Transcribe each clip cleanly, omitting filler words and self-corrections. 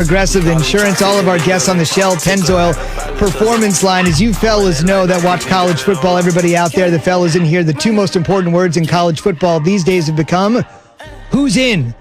Progressive Insurance. All of our guests on the Shell Pennzoil Performance Line. As you fellas know that watch college football, everybody out there, the fellas in here, the two most important words in college football these days have become, who's in?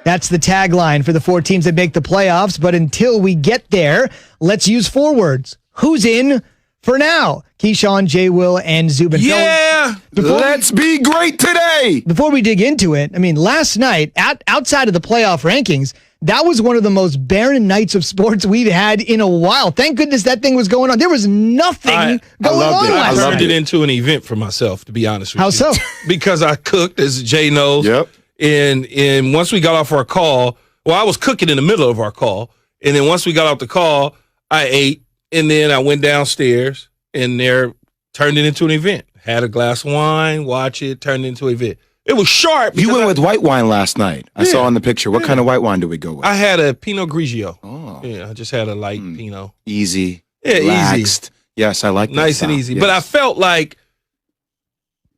That's the tagline for the four teams that make the playoffs. But until we get there, let's use four words. Who's in for now? Keyshawn, Jay, Will, and Zubin. Yeah, let's be great today. Before we dig into it, I mean, last night, outside of the playoff rankings, that was one of the most barren nights of sports we've had in a while. Thank goodness that thing was going on. There was nothing going on last night. I turned it into an event for myself, to be honest with you. How so? Because I cooked, as Jay knows. Yep. And once we got off our call, well, I was cooking in the middle of our call. And then once we got off the call, I ate. And then I went downstairs and there turned it into an event. Had a glass of wine, watch it, turned it into an event. It was sharp. You went with white wine last night. I saw in the picture. What kind of white wine do we go with? I had a Pinot Grigio. Oh. Yeah, I just had a light Pinot. Easy. Yeah, relaxed. easy. Yes, I like that. Nice style. and easy. Yes. But I felt like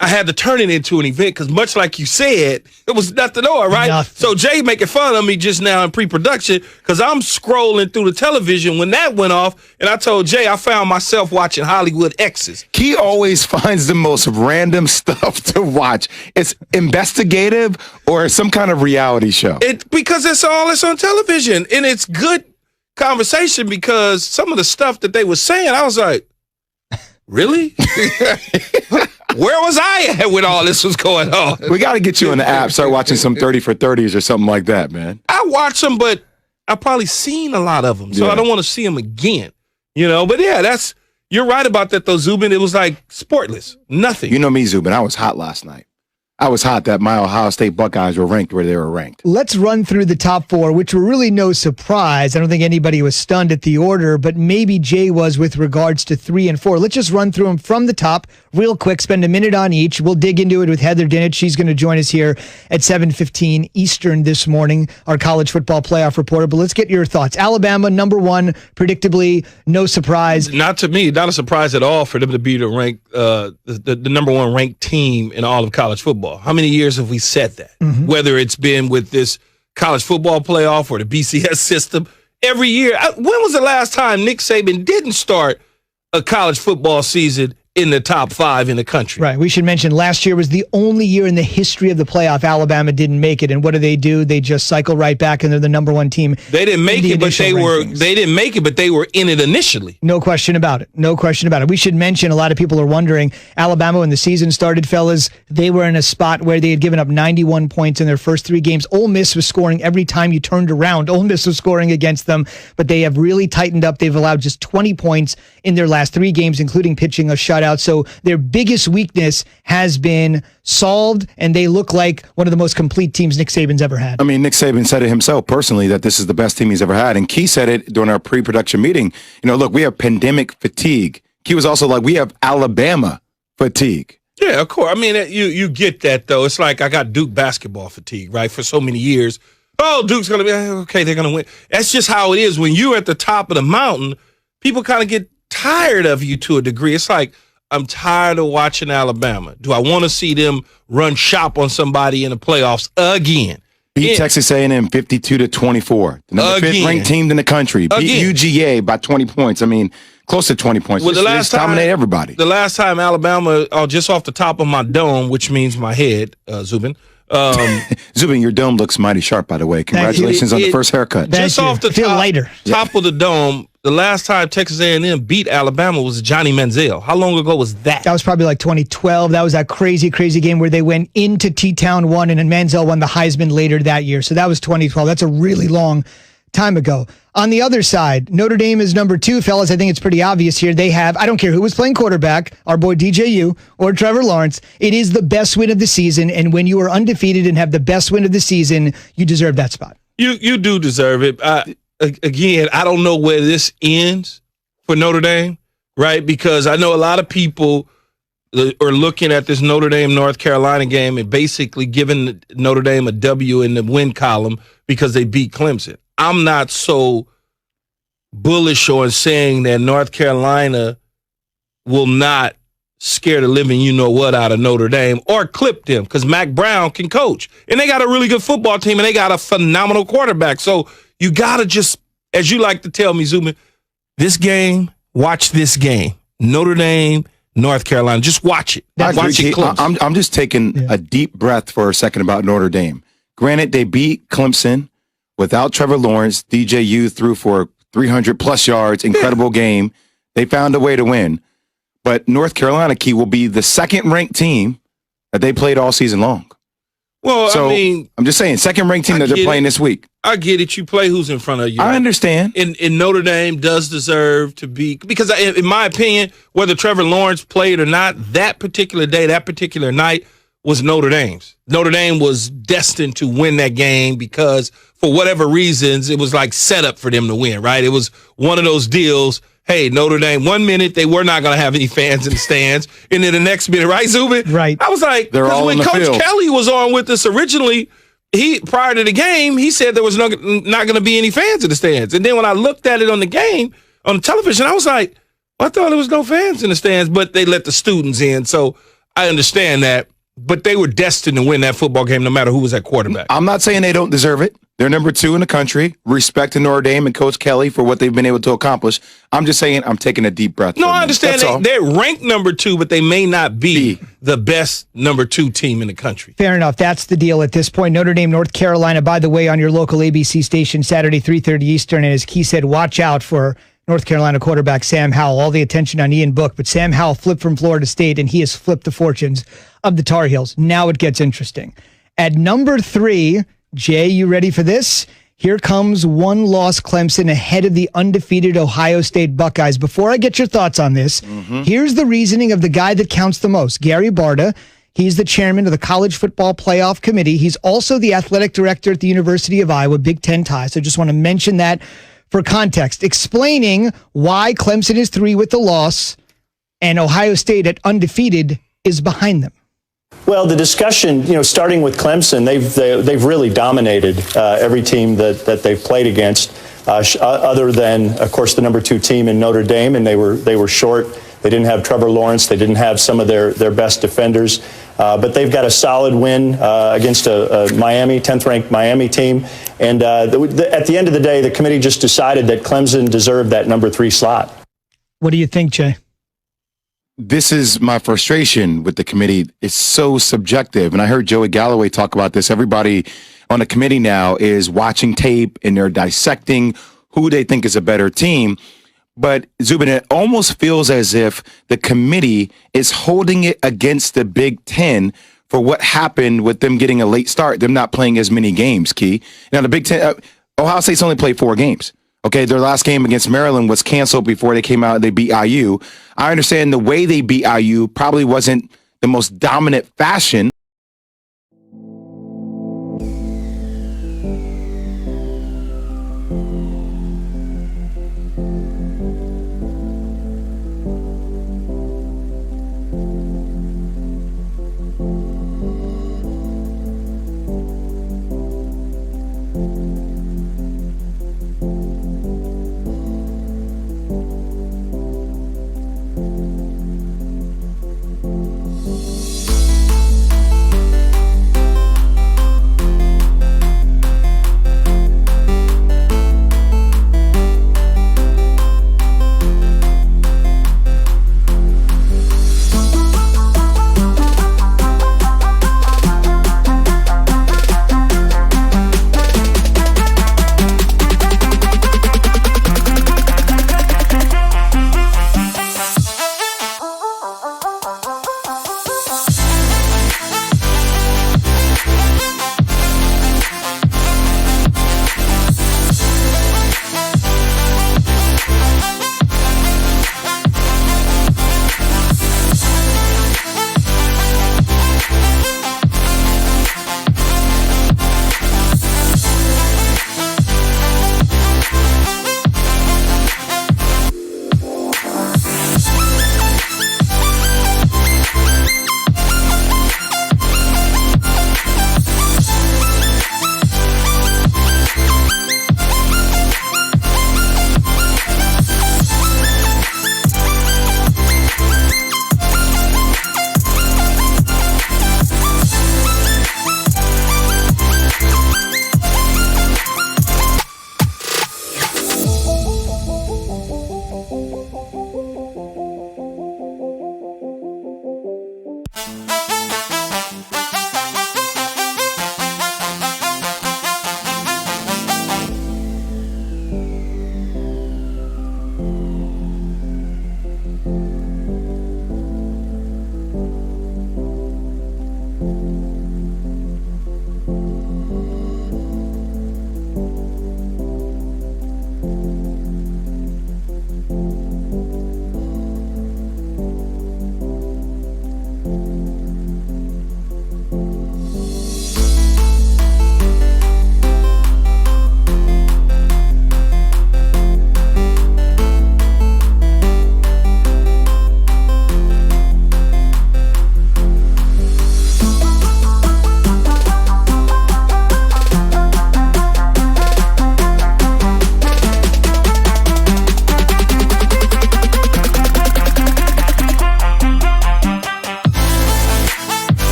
I had to turn it into an event because much like you said, it was nothing on, right? Nothing. So Jay making fun of me just now in pre-production because I'm scrolling through the television when that went off, and I told Jay I found myself watching Hollywood X's. Key always finds the most random stuff to watch. It's investigative or some kind of reality show. Because it's on television, and it's good conversation because some of the stuff that they were saying, I was like, really? Where was I at when all this was going on? We got to get you on the app. Start watching some 30 for 30s or something like that, man. I watch them, but I've probably seen a lot of them, so Yeah. I don't want to see them again. But yeah, you're right about that though, Zubin. It was like sportless, nothing. You know me, Zubin. I was hot last night. I was hot that my Ohio State Buckeyes were ranked where they were ranked. Let's run through the top four, which were really no surprise. I don't think anybody was stunned at the order, but maybe Jay was with regards to 3 and 4. Let's just run through them from the top real quick, spend a minute on each. We'll dig into it with Heather Dinich. She's going to join us here at 7:15 Eastern this morning, our college football playoff reporter. But let's get your thoughts. Alabama, number 1, predictably, no surprise. Not to me, not a surprise at all for them to be the number 1 ranked team in all of college football. How many years have we said that? Mm-hmm. Whether it's been with this college football playoff or the BCS system, every year. When was the last time Nick Saban didn't start a college football season in the top 5 in the country? Right. We should mention last year was the only year in the history of the playoff Alabama didn't make it. And what do? They just cycle right back and they're the number 1 team. They didn't make it, but they were in it initially. No question about it. No question about it. We should mention, a lot of people are wondering, Alabama, when the season started, fellas, they were in a spot where they had given up 91 points in their first 3 games. Ole Miss was scoring every time you turned around. Ole Miss was scoring against them, but they have really tightened up. They've allowed just 20 points in their last 3 games, including pitching a shutout. So their biggest weakness has been solved, and they look like one of the most complete teams Nick Saban's ever had. I mean, Nick Saban said it himself personally that this is the best team he's ever had. And Key said it during our pre-production meeting. Look, we have pandemic fatigue. Key was also like, we have Alabama fatigue. Yeah, of course. I mean, you get that, though. It's like I got Duke basketball fatigue, right, for so many years. Oh, Duke's going to be, okay, they're going to win. That's just how it is. When you're at the top of the mountain, people kind of get tired of you to a degree. It's like, I'm tired of watching Alabama. Do I want to see them run shop on somebody in the playoffs again? Beat Texas A&M 52-24. The number 5th ranked team in the country. Beat UGA by 20 points. I mean, close to 20 points. Well, the last time, dominate everybody. The last time Alabama, just off the top of my dome, which means my head, Zubin. Zubin, your dome looks mighty sharp, by the way. Congratulations on the first haircut. Just off the top of the dome, the last time Texas A&M beat Alabama was Johnny Manziel. How long ago was that? That was probably like 2012. That was that crazy, crazy game where they went into T-Town, won, and then Manziel won the Heisman later that year. So that was 2012. That's a really long time ago. On the other side, Notre Dame is number 2, fellas. I think it's pretty obvious here. They have, I don't care who was playing quarterback, our boy DJU or Trevor Lawrence. It is the best win of the season, and when you are undefeated and have the best win of the season, you deserve that spot. You do deserve it. Again, I don't know where this ends for Notre Dame, right? Because I know a lot of people are looking at this Notre Dame-North Carolina game and basically giving Notre Dame a W in the win column because they beat Clemson. I'm not so bullish on saying that North Carolina will not scare the living you-know-what out of Notre Dame or clip them because Mac Brown can coach. And they got a really good football team, and they got a phenomenal quarterback. So you got to just as you like to tell me, Zubin, this game, watch this game. Notre Dame, North Carolina. Just watch it. Watch it close. I'm just taking a deep breath for a second about Notre Dame. Granted, they beat Clemson without Trevor Lawrence. DJU threw for 300-plus yards. Incredible game. They found a way to win. But North Carolina, Key, will be the second-ranked team that they played all season long. Well, so, I mean, I'm just saying, second-ranked team that they're playing this week. I get it. You play who's in front of you. I understand. And Notre Dame does deserve to be, because in my opinion, whether Trevor Lawrence played or not, that particular day, that particular night was Notre Dame's. Notre Dame was destined to win that game because for whatever reasons, it was like set up for them to win, right? It was one of those deals. Hey, Notre Dame, 1 minute, they were not going to have any fans in the stands. And then the next minute, right, Zubin? Right. I was like, because when Coach Kelly was on with us originally, prior to the game, he said there was not going to be any fans in the stands. And then when I looked at it on the game, on the television, I was like, I thought there was no fans in the stands, but they let the students in. So I understand that. But they were destined to win that football game no matter who was at quarterback. I'm not saying they don't deserve it. They're number 2 in the country. Respect to Notre Dame and Coach Kelly for what they've been able to accomplish. I'm just saying I'm taking a deep breath. No, I understand. They're ranked number 2, but they may not be the best number 2 team in the country. Fair enough. That's the deal at this point. Notre Dame, North Carolina, by the way, on your local ABC station, Saturday, 3:30 Eastern. And as Key said, watch out for North Carolina quarterback Sam Howell. All the attention on Ian Book, but Sam Howell flipped from Florida State, and he has flipped the fortunes of the Tar Heels. Now it gets interesting. At number 3, Jay, you ready for this? Here comes one-loss Clemson ahead of the undefeated Ohio State Buckeyes. Before I get your thoughts on this, here's the reasoning of the guy that counts the most, Gary Barta. He's the chairman of the College Football Playoff Committee. He's also the athletic director at the University of Iowa, Big Ten ties. So just want to mention that for context, explaining why Clemson is 3 with the loss and Ohio State at undefeated is behind them. Well, the discussion, starting with Clemson, they've really dominated every team that they've played against, other than, of course, the number 2 team in Notre Dame, and they were short. They didn't have Trevor Lawrence. They didn't have some of their best defenders. But they've got a solid win against a Miami, 10th-ranked Miami team. And at the end of the day, the committee just decided that Clemson deserved that number 3 slot. What do you think, Jay? This is my frustration with the committee. It's so subjective. And I heard Joey Galloway talk about this. Everybody on the committee now is watching tape and they're dissecting who they think is a better team. But Zubin, it almost feels as if the committee is holding it against the Big Ten for what happened with them getting a late start, them not playing as many games, Key. Now, the Big Ten, Ohio State's only played 4 games. Okay, their last game against Maryland was canceled before they came out and they beat IU. I understand the way they beat IU probably wasn't the most dominant fashion.